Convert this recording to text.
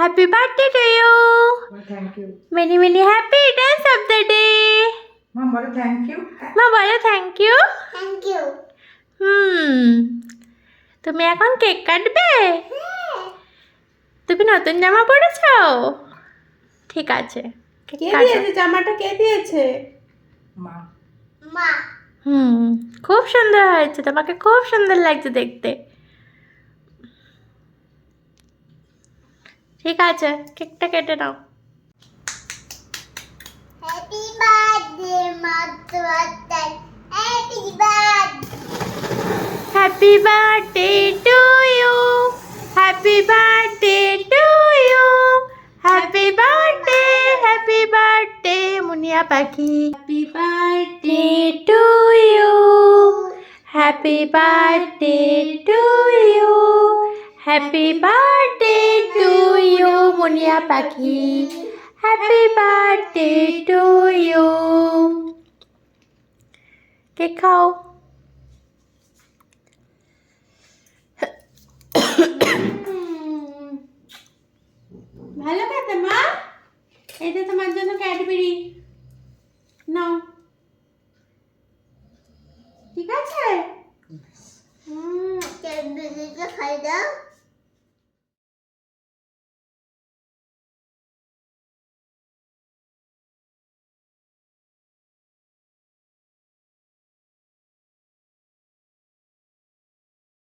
Happy birthday to you. Well, thank you. Many many happy returns of the day. Mom, বলো thank you. মা বলো thank you. Thank you. তুমি এখন cake কাটবে? তুমি নতুন জামা পরেছো? ঠিক আছে, কেক কে কাটো। দিয়েছে জামাটা? কে দিয়েছে? মা। মা। খুব সুন্দর হয়েছে, তোমাকে খুব সুন্দর লাগছে দেখতে। ঠিক আছে, কেকটা কেটে নাও। হ্যাপি বার্থডে মাতৃ। Happy birthday. Happy birthday to you, happy birthday to you, happy birthday মুনিয়া পাখি। Happy birthday to you, happy birthday to you, happy birthday to you মুনিয়া পাখি। Happy birthday to you. Cake খাও। ভালো খেতে মা? এটা তোমার জন্য ক্যাডবেরি।